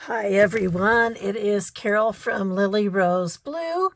Hi everyone, it is Carol from Lily Rose Blue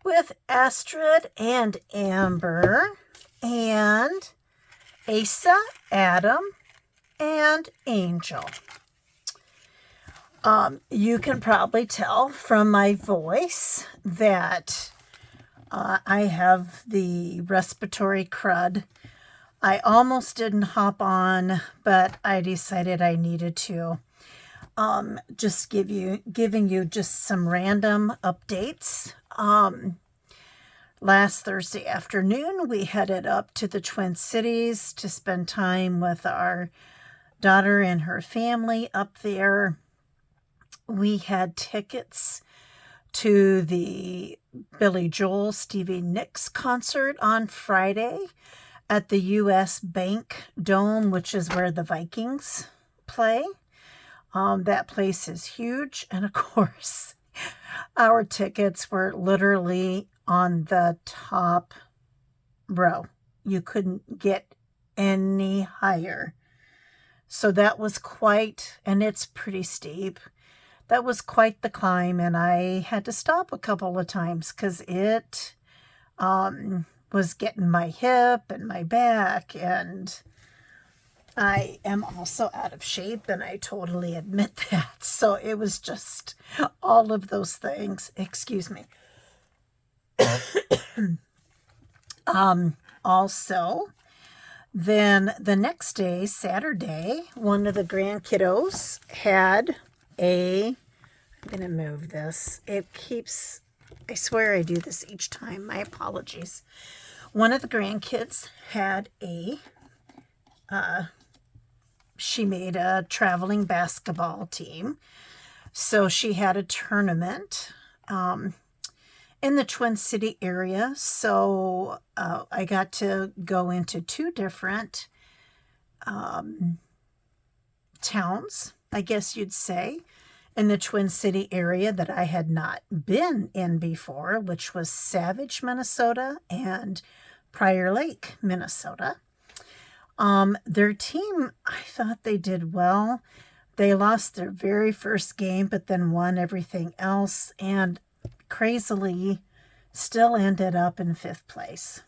with Astrid and Amber and Asa, Adam, and Angel. You can probably tell from my voice that I have the respiratory crud. I almost didn't hop on, but I decided I needed to. Just giving you just some random updates. Last Thursday afternoon, we headed up to the Twin Cities to spend time with our daughter and her family up there. We had tickets to the Billy Joel Stevie Nicks concert on Friday at the U.S. Bank Dome, which is where the Vikings play. That place is huge. And of course, our tickets were literally on the top row. You couldn't get any higher. So that was and it's pretty steep. That was quite the climb, and I had to stop a couple of times because it was getting my hip and my back, and I am also out of shape, and I totally admit that. So it was just all of those things. Excuse me. Also, then the next day, Saturday, one of the grandkiddos had I'm going to move this. I swear I do this each time. My apologies. One of the grandkids had she made a traveling basketball team. So she had a tournament in the Twin City area. So I got to go into two different towns, I guess you'd say, in the Twin City area that I had not been in before, which was Savage, Minnesota, and Prior Lake, Minnesota. Their team, I thought they did well. They lost their very first game, but then won everything else, and crazily still ended up in 5th place.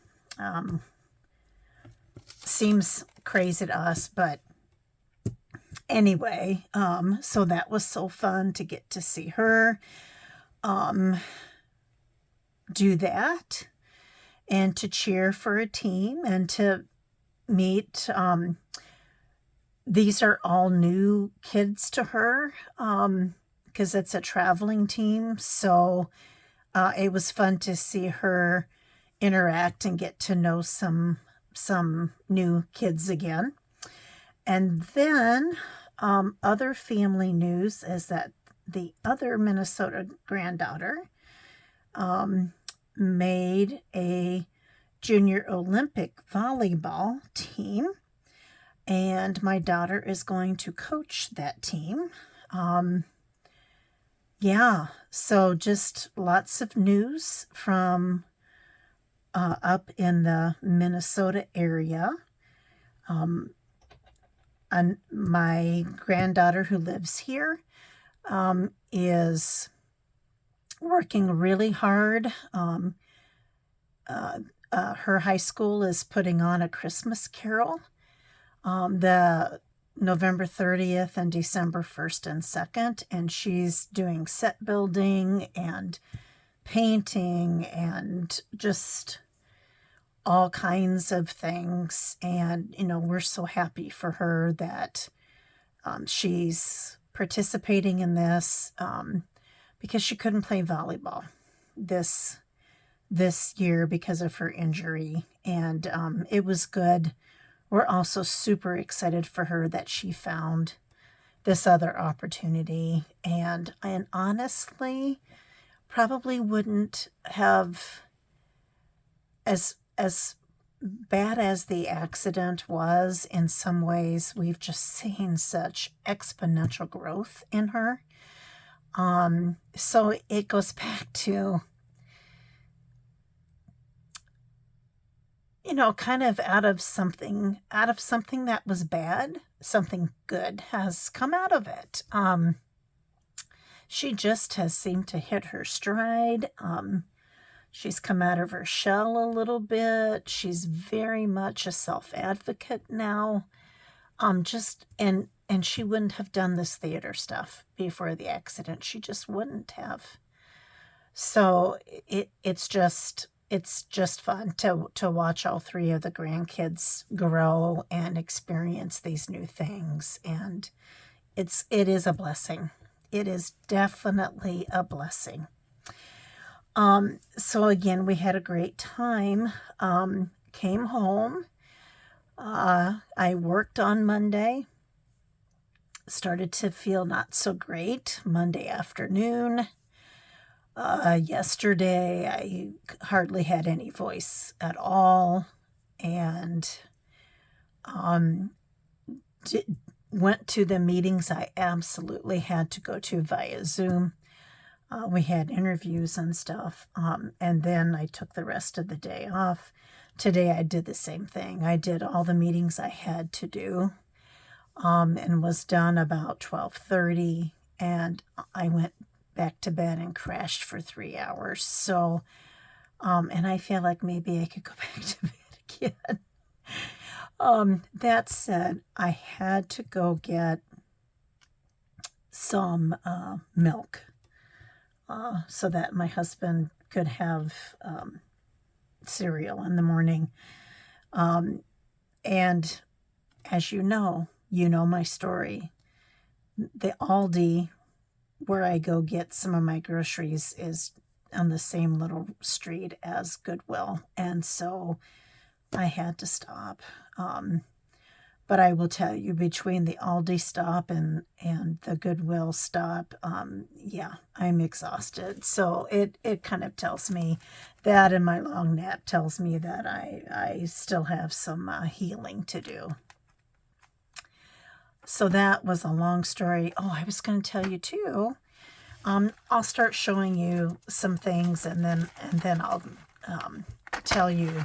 Seems crazy to us, but anyway, so that was so fun to get to see her do that and to cheer for a team and to meet. These are all new kids to her because it's a traveling team. So it was fun to see her interact and get to know some new kids again. And then other family news is that the other Minnesota granddaughter made a junior Olympic volleyball team, and my daughter is going to coach that team. So just lots of news from up in the Minnesota area. And my granddaughter who lives here is working really hard. Her high school is putting on a Christmas carol the November 30th and December 1st and 2nd, and she's doing set building and painting and just all kinds of things. And, we're so happy for her that she's participating in this because she couldn't play volleyball this year because of her injury. And it was good. We're also super excited for her that she found this other opportunity. And honestly, probably wouldn't have, as bad as the accident was, in some ways, we've just seen such exponential growth in her. So it goes back to, kind of out of something that was bad, something good has come out of it. she just has seemed to hit her stride. She's come out of her shell a little bit. She's very much a self-advocate now. And she wouldn't have done this theater stuff before the accident. She just wouldn't have. So it's just fun to watch all three of the grandkids grow and experience these new things. And it is a blessing. It is definitely a blessing. So again, we had a great time. Came home. I worked on Monday. Started to feel not so great Monday afternoon. Yesterday, I hardly had any voice at all, and went to the meetings I absolutely had to go to via Zoom. We had interviews and stuff, and then I took the rest of the day off. Today I did the same thing. I did all the meetings I had to do, and was done about 12:30, and I went back to bed and crashed for 3 hours. So, and I feel like maybe I could go back to bed again. That said, I had to go get some milk so that my husband could have cereal in the morning. And as you know my story. The Aldi where I go get some of my groceries is on the same little street as Goodwill. And so I had to stop. But I will tell you, between the Aldi stop and the Goodwill stop, yeah, I'm exhausted. So it kind of tells me that, and my long nap tells me that I still have some healing to do. So that was a long story. Oh, I was going to tell you too. I'll start showing you some things, and then I'll tell you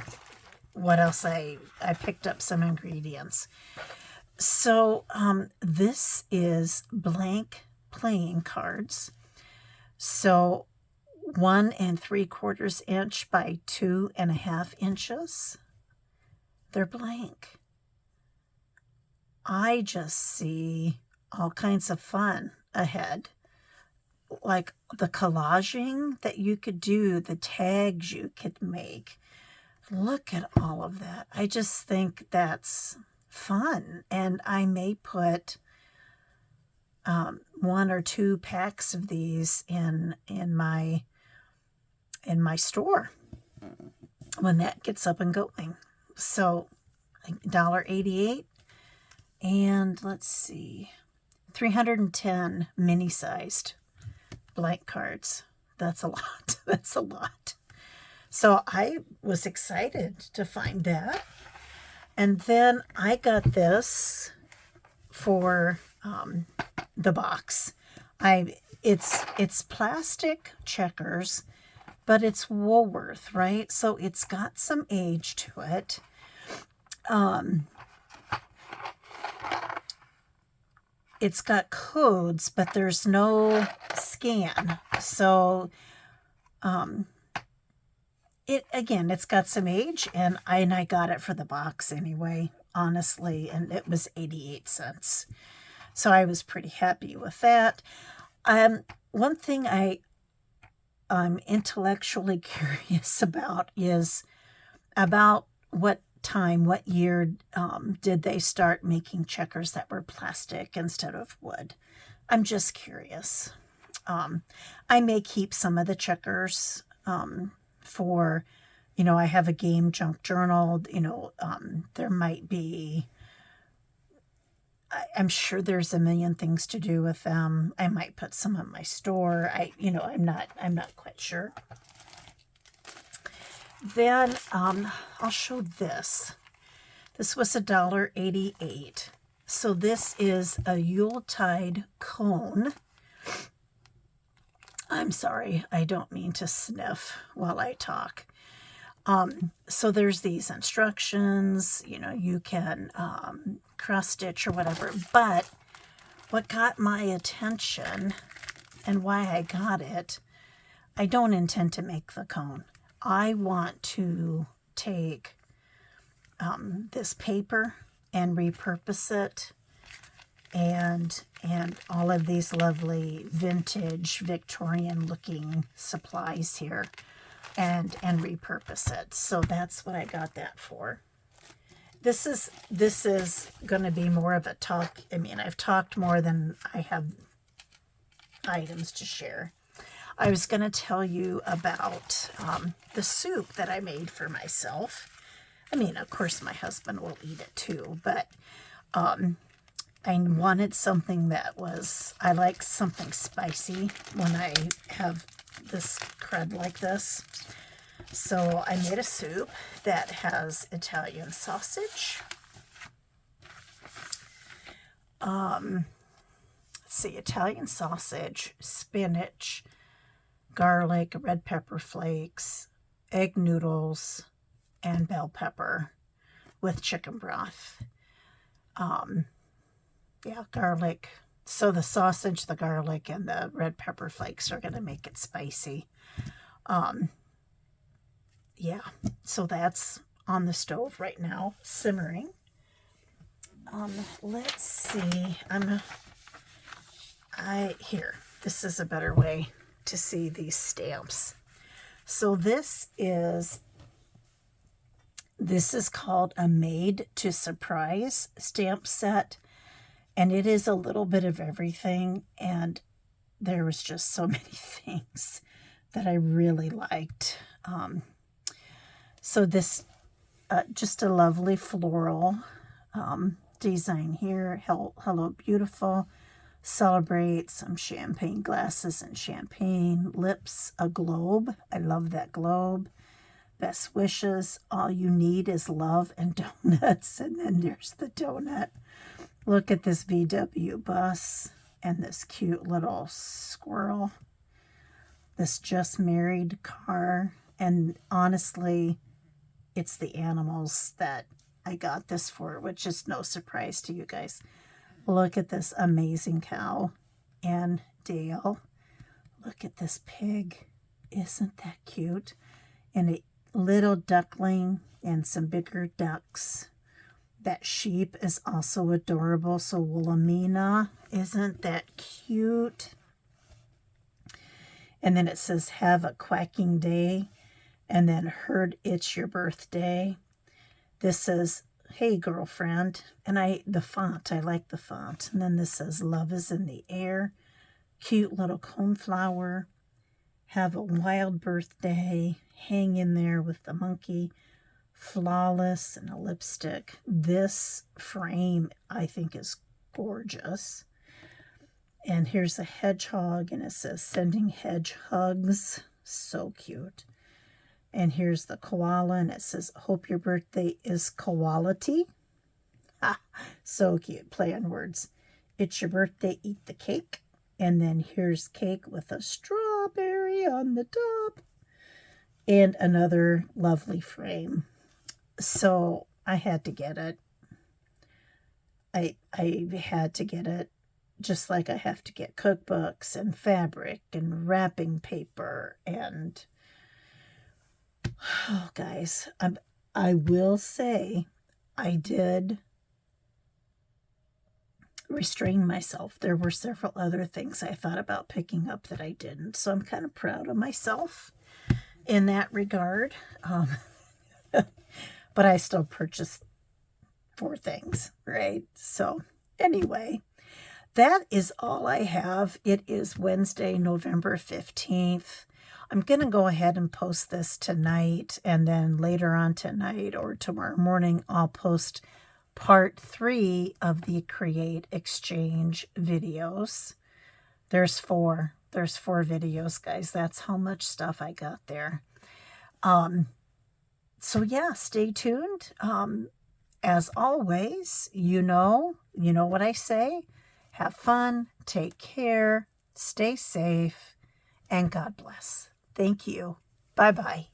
what else I picked up some ingredients. So this is blank playing cards. So 1 3/4 inch by 2.5 inches. They're blank. I just see all kinds of fun ahead. Like the collaging that you could do, the tags you could make. Look at all of that. I just think that's fun. And I may put 1 or 2 packs of these in my store when that gets up and going. So $1.88. And let's see, 310 mini-sized blank cards. That's a lot. That's a lot. So I was excited to find that. And then I got this for the box. It's plastic checkers, but it's Woolworth, right? So it's got some age to it. It's got codes, but there's no scan. So, it's got some age, and I got it for the box anyway, honestly, and it was 88 cents. So I was pretty happy with that. One thing I'm intellectually curious about is about what year did they start making checkers that were plastic instead of wood? I'm just curious. I may keep some of the checkers for, I have a game junk journal, there might be, I'm sure there's a million things to do with them. I might put some in my store. I'm not quite sure. Then I'll show this. This was $1.88. So this is a Yuletide cone. I'm sorry, I don't mean to sniff while I talk. So there's these instructions, you can cross stitch or whatever. But what got my attention, and why I got it, I don't intend to make the cone. I want to take this paper and repurpose it, and all of these lovely vintage Victorian looking supplies here, and repurpose it. So that's what I got that for. This is going to be more of a talk. I mean, I've talked more than I have items to share. I was going to tell you about the soup that I made for myself. I mean, of course, my husband will eat it too, but I wanted something that was, I like something spicy when I have this crud like this. So I made a soup that has Italian sausage. Let's see, Italian sausage, spinach, garlic, red pepper flakes, egg noodles, and bell pepper with chicken broth. Yeah, garlic. So the sausage, the garlic, and the red pepper flakes are going to make it spicy. Yeah, so that's on the stove right now, simmering. Let's see. Here, this is a better way to see these stamps. So this is called a Made to Surprise stamp set, and it is a little bit of everything, and there was just so many things that I really liked. So this, just a lovely floral design here. Hello Beautiful. Celebrate some champagne glasses and champagne. Lips, a globe. I love that globe. Best wishes. All you need is love and donuts. And then there's the donut. Look at this VW bus and this cute little squirrel. This just married car. And honestly, it's the animals that I got this for, which is no surprise to you guys. Look at this amazing cow and Dale. Look at this pig. Isn't that cute? And a little duckling and some bigger ducks. That sheep is also adorable. So Wilhelmina, isn't that cute? And then it says, have a quacking day. And then heard it's your birthday. This says, hey girlfriend. And the font, I like the font. And then this says, love is in the air. Cute little coneflower. Have a wild birthday. Hang in there with the monkey. Flawless and a lipstick. This frame I think is gorgeous. And here's a hedgehog, and it says sending hedge hugs. So cute. And here's the koala, and it says, hope your birthday is koality. Ah, so cute, play on words. It's your birthday, eat the cake. And then here's cake with a strawberry on the top. And another lovely frame. So I had to get it. I had to get it, just like I have to get cookbooks and fabric and wrapping paper and... Oh, guys, I will say I did restrain myself. There were several other things I thought about picking up that I didn't. So I'm kind of proud of myself in that regard. But I still purchased 4 things, right? So anyway, that is all I have. It is Wednesday, November 15th. I'm going to go ahead and post this tonight, and then later on tonight or tomorrow morning, I'll post part 3 of the Create Exchange videos. There's 4 videos, guys. That's how much stuff I got there. So yeah, stay tuned. As always, you know what I say. Have fun, take care, stay safe, and God bless. Thank you. Bye-bye.